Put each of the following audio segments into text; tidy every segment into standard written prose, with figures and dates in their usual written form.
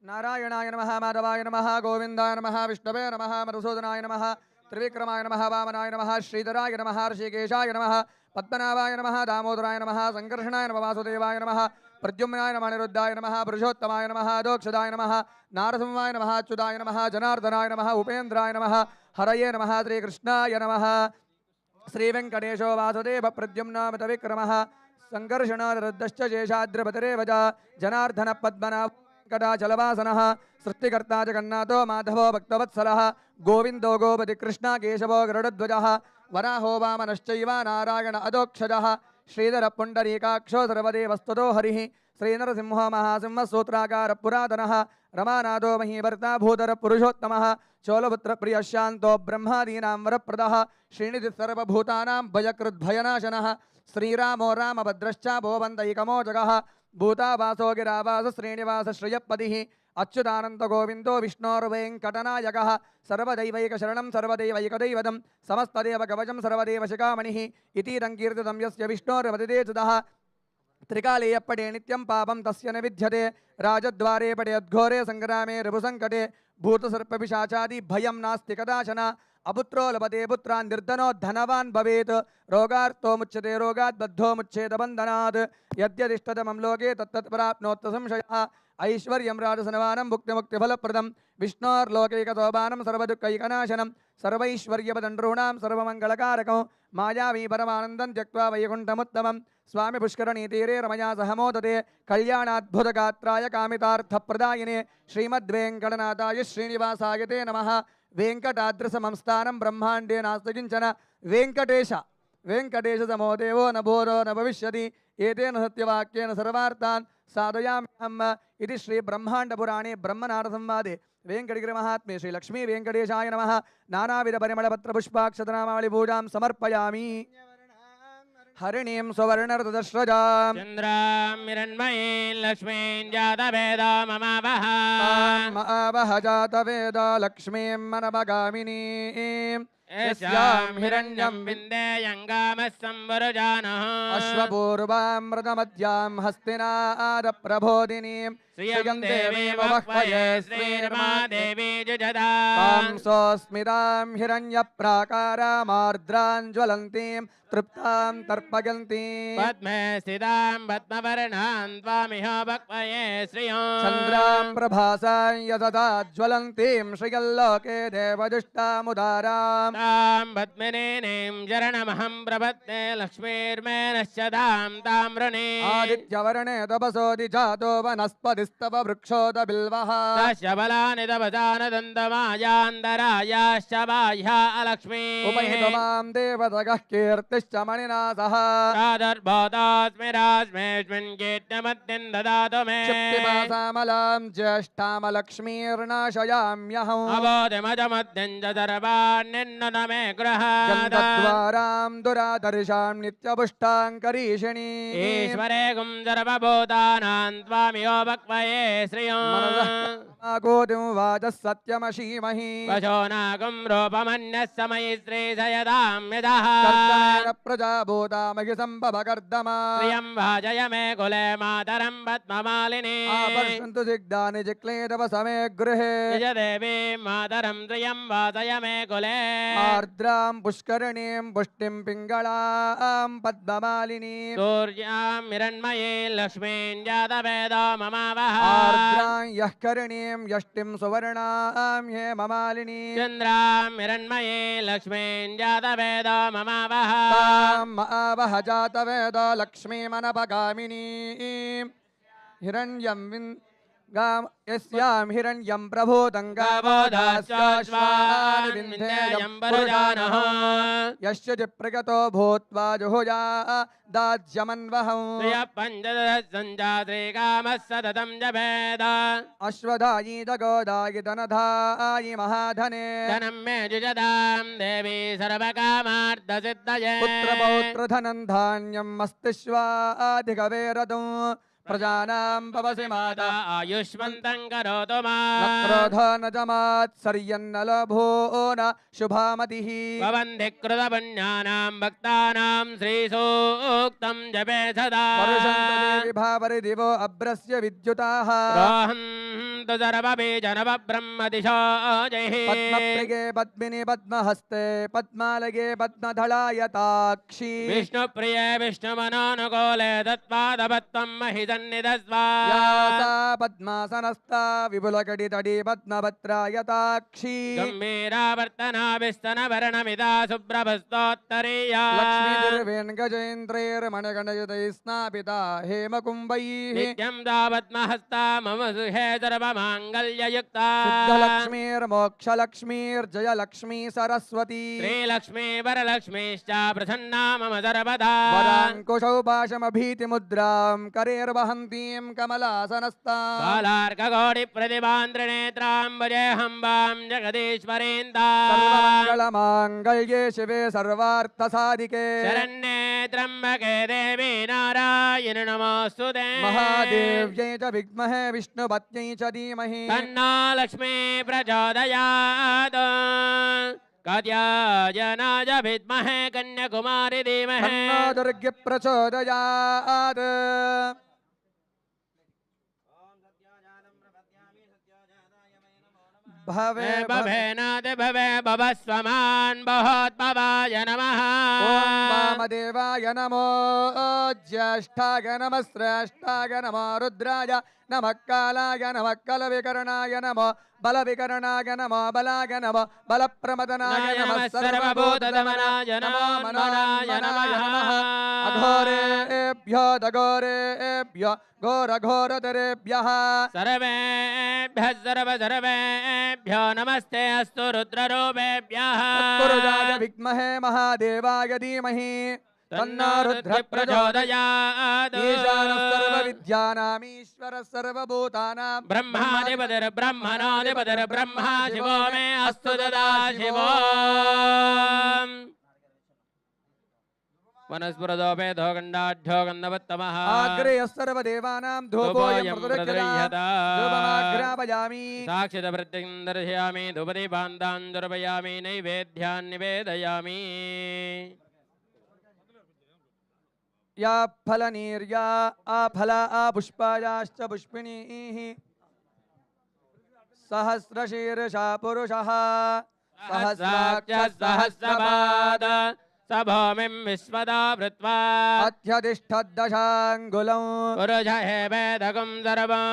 नारायणाय नमः माधवाय नमः गोविंदाय नमः विष्णवे नमः मधुसूदनाय नमः त्रिविक्रमाय नमः वामनाय नमः श्रीधराय नमः ऋषिकेशाय नमः पद्मनाभाय नमः दामोदराय नमः संकर्षणाय नमः वासुदेवाय नमः प्रद्युम्नाय नमः अनिरुद्धाय नमः पुरुषोत्तमाय नमः दोक्षदाय नमः नारसिंहाय नमः अच्युताय नमः जनार्दनाय नमः उपेन्द्राय नमः हरये नमः श्रीकृष्णाय नमः श्रीवेङ्कटेशो वासुदेव प्रद्युम्नामित विक्रमः संकर्षणानिरुद्धश्च शेषाद्रिपतिरेवच जनार्दन पद्मनाभ कटाचलवासनः सृष्टिकर्ता जगन्नाथो माधवो भक्तवत्सलः गोविन्दो गोपति कृष्ण केशवो गरुडध्वजः वराहो वामनश्चैव नारायण अधोक्षजः श्रीधर पुण्डरीकाक्षो सर्वदेवस्तुतो हरिः श्रीनरसिंहो महासिंह सूत्राकार पुरातनः रमानाथो महीभर्ता भूधर पुरुषोत्तमः चोलपुत्रप्रियः शान्तो ब्रह्मादीनां वरप्रदः श्रीनिधिः सर्वभूतानां भयकृद्भयनाशनः श्रीरामो रामभद्रश्च भोवन्तैकमोजगः भूतावासो गिरावास श्रीनिवास श्रियपतिः अच्युतानंद गोविंदो विष्णोर्वेङ्कटनायकः सर्वदैवैकशरणं सर्वदैवैकदैवतं समस्तदेवकवचं सर्वदेवशिखामणिः इतीदं कीर्तितं यस्य विष्णोर्वदितेजुतः त्रिकाले पटे नित्यं पापं तस्य न विद्यते राजद्वारे पटेद्घोरे संग्रामे रिपुसङ्कटे भूतसर्पपिशाचादि भयं नास्ति कदाचन अपुत्रो लभते पुत्रान् निर्धनो धनवान् भवेत् रोगार्तो मुच्यते रोगात् बद्धो मुच्येत बन्धनात् यद्यदिष्टतमं लोके तत्तत् प्राप्नोत् संशयः ऐश्वर्यं राजसनवानं भुक्तिमुक्तिफलप्रदं विष्णोर्लोकैकसोपानं सर्वदुःखैकनाशनं सर्वैश्वर्यपदनॄणां सर्वमङ्गलकारकं मायावी परमानन्दं त्यक्त्वा वैकुण्ठमुत्तमं स्वामी पुष्करणीतीरे रमया सह मोदते कल्याणाद्भुतगात्राय कामितार्थप्रदायिने श्रीमद्वेङ्कटनाथाय श्रीनिवासाय ते नमः वेङ्कटाद्रिसमंस्थानं ब्रह्माण्डे नास्ति किञ्चन वेङ्कटेश समो देवो न भूतो न भविष्यति एतेन सत्यवाक्येन सर्वार्थान् साधयाम्यहम् इति श्रीब्रह्माण्डपुराणे ब्रह्मनारसंवादे वेङ्कटगिरिमहात्म्ये श्रीलक्ष्मी वेङ्कटेशाय नमः नानाविधपरिमलपत्रपुष्पाक्षतनामावलिपूजां समर्पयामि हरिणीं सुवर्णरतदश्रजां चन्द्रां हिरण्मयीं लक्ष्मीं जातवेदो ममावह ममावह जातवेदो लक्ष्मीं मनमगामिनीं यस्यां हिरण्यं विन्देयङ्गामः संवरुजानः अश्वपूर्वामृतमध्यां हस्तिनादप्रबोधिनीं श्रियं देवी वह्वये श्रीर्मा देवी जुजदा तां सोऽस्मितां हिरण्यप्राकारामार्द्रां ज्वलन्तीं तृप्तां तर्पयन्तीं पद्मे स्थितां पद्मवर्णां त्वामिह वह्वये श्रियं चन्द्रां प्रभासां यतता ज्वलन्तीं श्रियल्लोके देवजुष्टामुदारां तां पद्मिनीं शरणमहं प्रपद्ये लक्ष्मीर्मे नश्यतां ताम्रणे आदित्यवर्णे तपसोऽधि जातो वनस्पतिस्तव वृक्षोदबिल्वः तस्य बलानि तपसानदन्तमायान्तरायाश्च बाह्या अलक्ष्मी उपहितमां देवतगः कीर्तिश्च मणिना सह प्रादुर्भूतोऽस्मि रास्मेऽस्मिन् कीर्त्यमद्यं ददातु मे क्षिप्तिपासामलां ज्येष्ठामलक्ष्मीर्नाशयाम्यहम् अबोधिमजमद्यं च सर्वान्निन्नुत मे गृहात् गन्धद्वारां दुरादर्शां नित्यपुष्टाङ्करीषिणी ईश्वरे गुं सर्वभूतानां त्वामिहो वक्वये श्रियं गोदिं वाचः सत्यमशीमहि वशोनागुं रूपमन्यः समयि श्रीशयदां यदः कर्दमेन प्रजाभूतामहि सम्भवकर्दमा प्रियं भाजय मे कुले मातरं पद्ममालिनी आपर्षन्तु सिग्धानि जिक्लेदव समे गृहे निज देवी मातरं प्रियं वासय मे कुले आर्द्रां पुष्करणीं पुष्टिं पिङ्गळां पद्ममालिनीं सूर्यां हिरण्मयीं लक्ष्मीं जातवेदो ममावह आर्द्रां यः करणीं यष्टिं सुवर्णां हेममालिनीं चन्द्रां हिरण्मयीं लक्ष्मीं जातवेदो ममावह तां महावह जातवेद लक्ष्मीमनपगामिनीं हिरण्यं यस्यां हिरण्यं प्रभूतं गावोदाश्वानि विन्ध्येयं पुरुषानः यस्य चिप्रगतो भूत्वा जुहुजा दाज्यमन्वहं पञ्चदशसञ्जात्रिकामः सततं जपेद अश्वधायी दगोदायि धनधायि महाधने धनं मे जुजदां देवी सर्वकामार्थसिद्धये पुत्रपौत्रधनं धान्यं मस्तिष्वाधिकवेरदं प्रजानां भवसि माता आयुष्मन्तं करोतु मा क्रोधनजमात्सर्यन्नलभो न शुभामतिः भवन्ति कृतपुण्यानां भक्तानां श्रीसूक्तं जपे सदा वर्षन्तु देवि भावरिदिवो अभ्रस्य विद्युताः रोहं तु सर्वबीजनव ब्रह्मदिशो जहि पद्मप्रिये पद्मिनि पद्महस्ते पद्मालये पद्मधलायताक्षी विष्णुप्रिये विष्णुमनोनुकूले तत्पादपद्मं महिसन्निधस्वा या सा पद्मासनस्था विपुलकटितटी पद्मभद्रायताक्षी गम्भीरावर्तना विस्तनवर्णमिदा शुभ्रभस्तोत्तरीया लक्ष्मीर्वेङ्गजेन्द्रैर्मणगणयुतैः स्नापिता हेमकुम्भैः नित्यं तावत्महस्ता मम सुहे सर्वमाङ्गल्ययुक्ता शुद्धलक्ष्मीर्मोक्षलक्ष्मीर्जयलक्ष्मी सरस्वती श्रीलक्ष्मी वरलक्ष्मीश्च प्रसन्ना मम सर्वदा वराङ्कुशौ पाशमभीतिमुद्रां करेर्वहन्तीं कमलासनस्ताम् बालार्ककोटिप्रतिभां त्रिनेत्रां भजेऽहम्बां जगदीश्वरेन्दा सर्वमङ्गलमाङ्गल्ये शिवे सर्वार्थसाधिके शरण्ये त्र्यम्बके देवी नारायण नमोऽस्तुते महादेव्यै च विद्महे विष्णुपत्न्यै च धीमहि तन्नो लक्ष्मी प्रचोदयात् कात्यायनाय विद्महे कन्याकुमारी धीमहि तन्नो दुर्गे प्रचोदयात् भवे भवेनाद भवे भवस्वमान् बहोद्भवाय नमः ॐ वामदेवाय नमो ज्येष्ठाय नमः श्रेष्ठाय नमो रुद्राय नमः कालाय नमः कलविकरणाय नमो बलविकरणाय नमो बलाय नमो बलप्रमदनाय नमः सर्वभूतदमनाय नमो मनाय नमः अघोरेभ्यो दघोरेभ्यो घोरघोरतरेभ्यः सर्वेभ्यः सर्वेभ्यो नमस्ते अस्तु रुद्ररूपेभ्यः तत्पुरुषाय विद्महे महादेवाय धीमहि तन्नो रुद्रः प्रचोदयात् ईशानः सर्वविद्यानामीश्वरः सर्वभूतानां ब्रह्माधिपतिर्ब्रह्मणोऽधिपतिर्ब्रह्मा शिवो मे अस्तु तदा शिवो वनस्पृतोपेदो गण्डाढ्यो गन्धवत्तमः आग्रेयः सर्वदेवानां धूपोऽयं प्रदक्षिणः धूपमाघ्रापयामि साक्षितवृत्तिं दर्शयामि धूपदीपान्तान् दुर्पयामि नैवेद्यान् निवेदयामि या फलनीर्या आफला आपुष्पायाश्च पुष्पिणीः सहस्रशीर्षा पुरुषः सहस्राक्षः सहस्रपाद स भूमिं विश्वदा वृत्वा अत्यतिष्ठद्दशाङ्गुलं पुरुष हेवेदकं सर्वं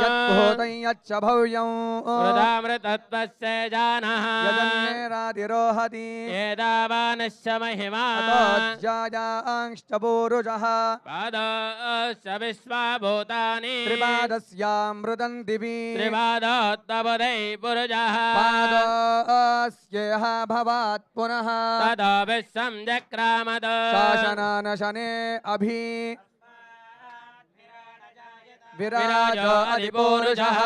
यद्भूतं यच्च भव्यं वृदामृतत्वस्य जानः यजन्नेरातिरोहति एतावानश्च महिमा ततोऽज्यायाङ्श्च पूरुषः पादश्च विश्वभूतानि त्रिपादस्यामृतं दिवि त्रिपादोत्तपदै पुरुषः पादस्येह भवात् पुनः ततो विश्वं जक्रामद शासनानशने अभि विराजो अधिपूरुषः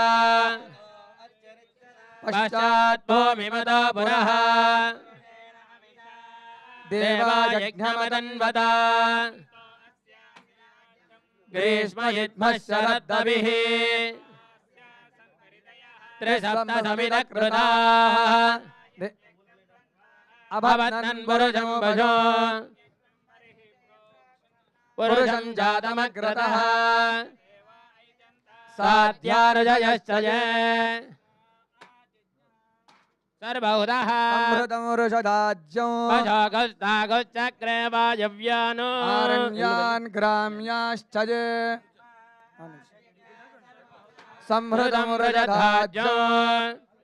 पश्चात् भूमिमदो पुरः देवायज्ञमदन्वता ग्रीष्मयुग्मः शरद्दभिः त्रिसप्तसमितकृताः अभवन् पुरुषं वशो पुरुषं जातमग्रतः साध्यार्जयश्च सर्वहुतः अमृतं वृषदाज्यं पशोगस्तागुश्चक्रे वायव्यानो आरण्यान् ग्राम्याश्च ये संहृतं वृषदाज्यं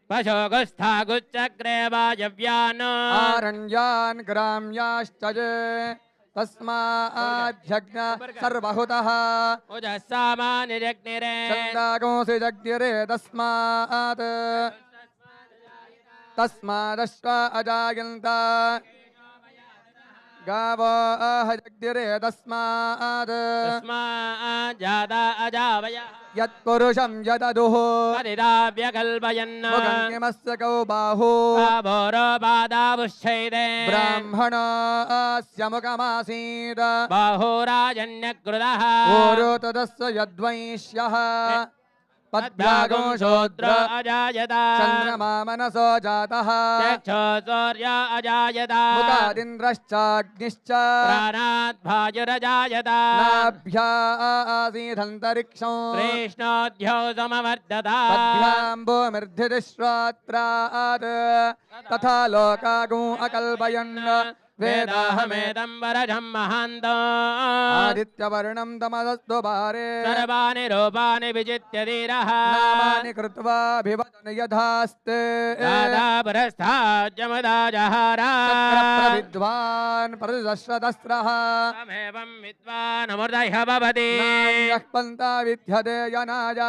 पशोगस्थागुश्चक्रे वायव्यानो आरण्यान् ग्राम्याश्च ये तस्माद्यज्ञ सर्वहुतः उजस्सामानिजग्निरे छन्दागोऽसि जग्निरे तस्मादश्व अजायन्त गावो जग्निरे तस्मात् जाता अजावयः यत्पुरुषं यददुः परिदाव्यकल्पयन् मुखन्यमस्य कौ बाहू बाहोरोपादावुश्चैदे ब्राह्मणस्य मुखमासीत् बाहोराजन्यकृतः ओरो तदस्य यद्वैष्यः पद्भ्यागो शूद्र अजायत चन्द्रमा मनसो जातः चक्षो सूर्य अजायत मुखादिन्द्रश्चाग्निश्च प्राणात् वायुरजायत नाभ्या आसीदन्तरिक्षं कृष्णोऽध्यो समवर्धत पद्भ्याम्बोमिर्धिश्रोत्रात् तथा लोकागो अकल्पयन् वेदाहमेदं वरजं महान्तो आदित्यवर्णं तमसस्तु पारे सर्वाणि रूपाणि विजित्य धीरः नामानि कृत्वाभिवदन यथास्ते दादा पुरस्ताज्यमदा जहारा विद्वान् प्रतिदश्रतस्रः तमेवं विद्वानमृतयः भवति नान्यः पन्था विद्यते यनाय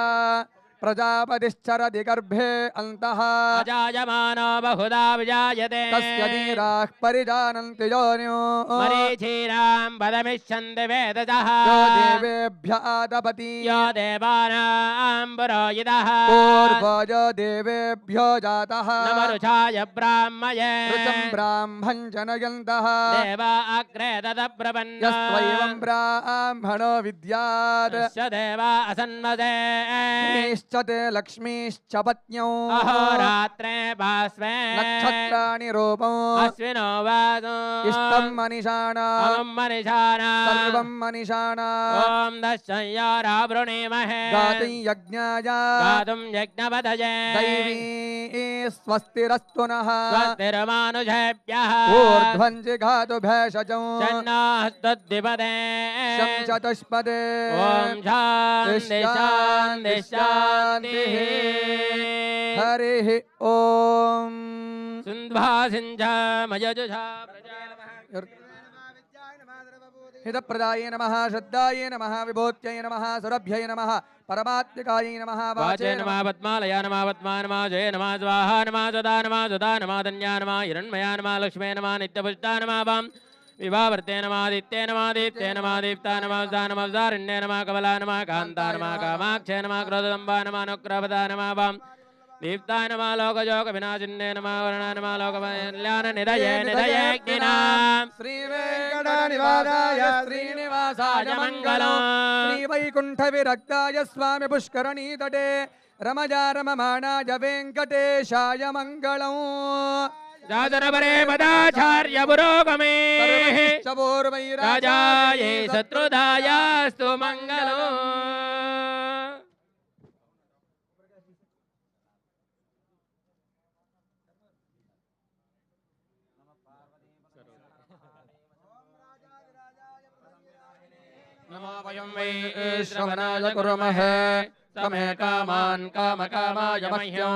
प्रजापतिश्चरति गर्भे अन्तः अजायमानो बहुधा विजायते तस्य धीराः परिजानन्ति योन्यो मरीचीनां पदमिच्छन्ति वेदजः यो देवेभ्य आतपति यो देवानां पुरोहितः पूर्वजो देवेभ्यो जातः नमरुषाय ब्राह्मये ऋचं ब्राह्मं जनयन्तः देवा अग्रे तदब्रवन् यस्त्वैवं ब्राह्मणो विद्यात् तस्य देवा असन्मदे ते लक्ष्मीश्च पत्न्यौ अहोरात्रे भास्वे नक्षत्राणि रूपौ अश्विनो वासो इष्टं मनिषाणां मनिषाणां सर्वं मनिषाणाम् ॐ दशय्यारावृणीमहे गातुं यज्ञाय गातुं यज्ञपतये दैवी स्वस्तिरस्तु नः स्वस्तिर्मानुषेभ्यः ऊर्ध्वं जिघातु भेषजौ शन्नोऽस्तुद्विपदे शं चतुष्पदे ॐ शान्ति शान्ति शान्तिः हरिः ॐ सुन्ध्वासिञ्च मयजुषा हितप्रदाय नमः श्रद्धायै नमः विभूत्यै नमः सुरभ्यै नमः परमात्मिकायै नमः वाचे नमः पद्मालया नमः पद्मा नमः जय नमः स्वाहा नमः सदा नमः सुधा नमः धन्या नमः हिरण्मया नमः लक्ष्मे नमः नित्यपुष्टा नमः वां विभावर्ते नमः आदित्ये नमः दीप्ते नमः दीप्ता नमः उदा नमः उदारण्ये नमः कमला नमः कान्ता नमः कामाक्षे नमः क्रोधदम्बा नमः अनुग्रहपदा नमः वां दीप्ताय नमः लोकजोगविनाशिन्ये नमः वर्णा नमः लोककल्याणनिधये निधयेऽग्निनाम् श्रीवेङ्कटनिवासाय श्रीनिवासाय मङ्गलम् श्रीवैकुण्ठविरक्ताय स्वामि पुष्करणीतटे रमजा रममाणाय वेङ्कटेशाय मङ्गलम् दादरवरे मदाचार्य पुरोगमे राजाये शत्रुदायास्तु मङ्गलो नमो वयं वै श्रवणाय कुर्महे तमे कामान् कामकामाय मह्यो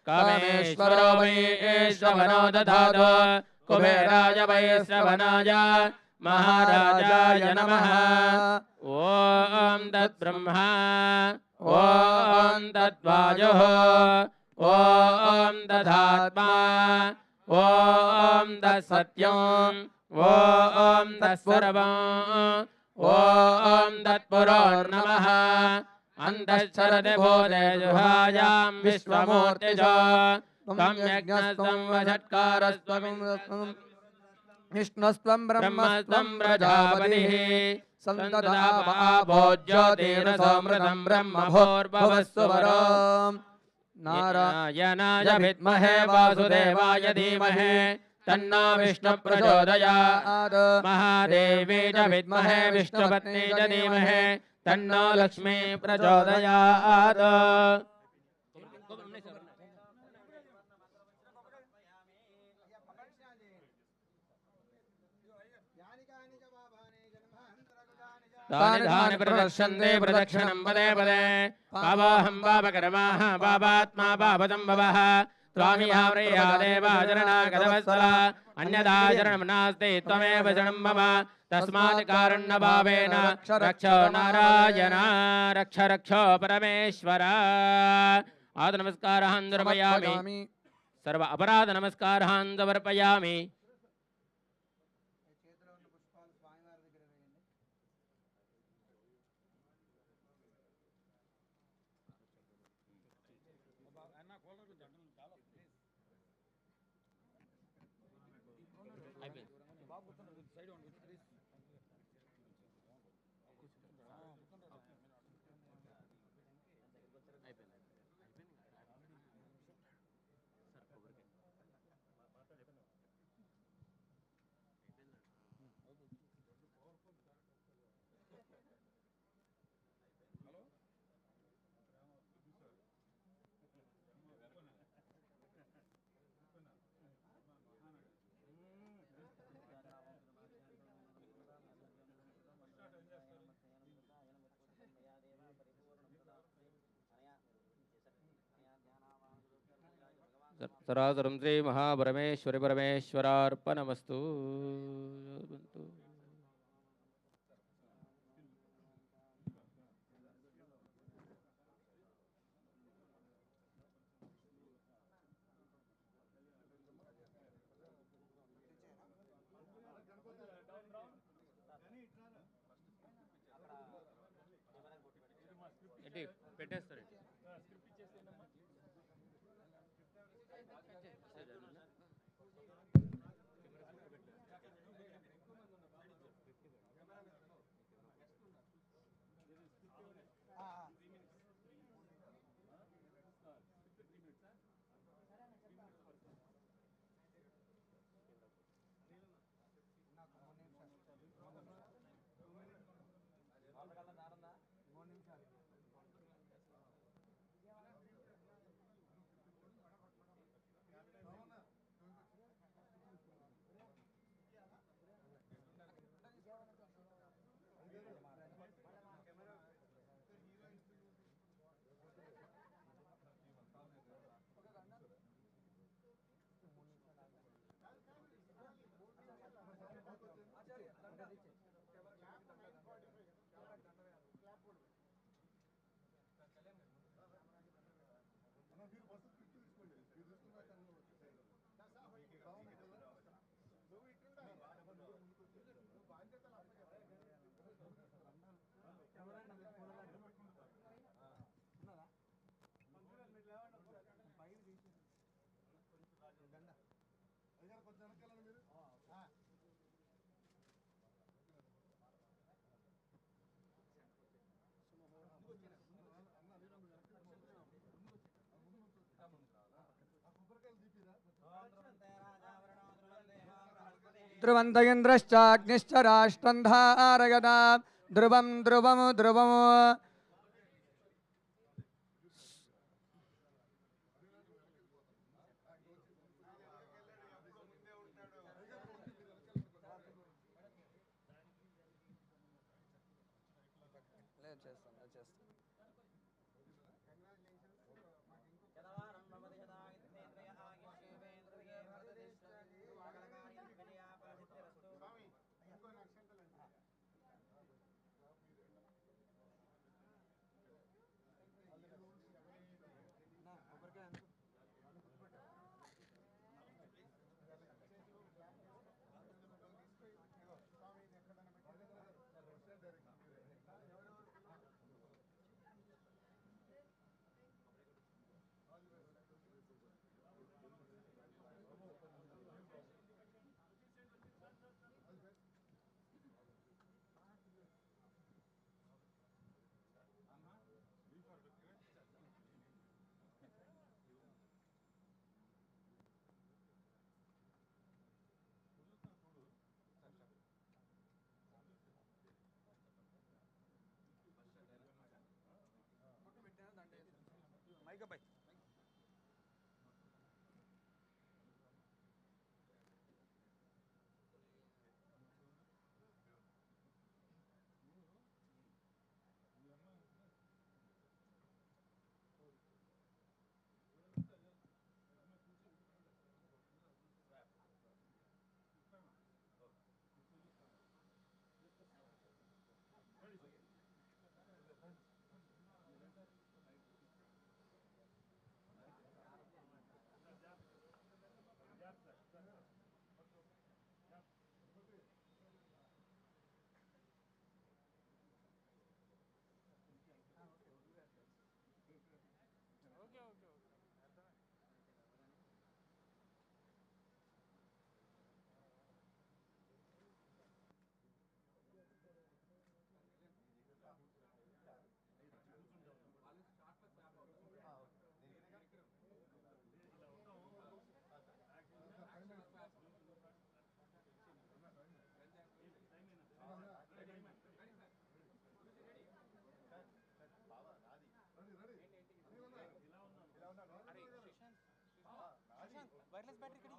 कामेश्वरो वै श्रवणो दधातु कुबेराय वै श्रवणाय महाराजाय नमः ॐ तद्ब्रह्मा ॐ तद्वायुः ॐ तदात्मा ॐ तत्सत्यम् ॐ तत्सर्वम् ॐ तत्पुरोर्नमः अन्तश्चरति भूते जुहायां विश्वमूर्तिज त्वं यज्ञस्त्वं वषट्कारस्त्वं विष्णुस्त्वं ब्रह्मस्त्वं प्रजापतिः सन्तदाभोज्योतिरसोमृतं ब्रह्मभोर्भवस्सु वरम् नारायणाय विद्महे वासुदेवाय धीमहि तन्नो विष्णु प्रचोदयात् महादेवी च विद्महे विष्णुपत्नी च धीमहि तन्नो लक्ष्मी प्रचोदयात् तानि तानि प्रदर्शन्ते प्रदक्षिणं पदे पदे पावाहं पापकर्माः पापात्मा पापसम्भवः स्वामियाव्रया देवाचरणागतवत्सला अन्यदाचरणं नास्ति त्वमेव शरणं मम तस्मात् कारुण्यभावेन रक्ष नारायण रक्ष रक्ष परमेश्वर आदनमस्कारान् समर्पयामि सर्व अपराध नमस्कारान् समर्पयामि సరాసరం శ్రీ మహాపరమేశ్వరి పరమేశ్వరార్పణమస్తు. పెట్టేస్తారు. ధ్రువంత ఇంద్రశ్చాగ్నిశ్చ రాష్ట్రం ధారయదా ధ్రువం ధ్రువము ధ్రువము. Wireless battery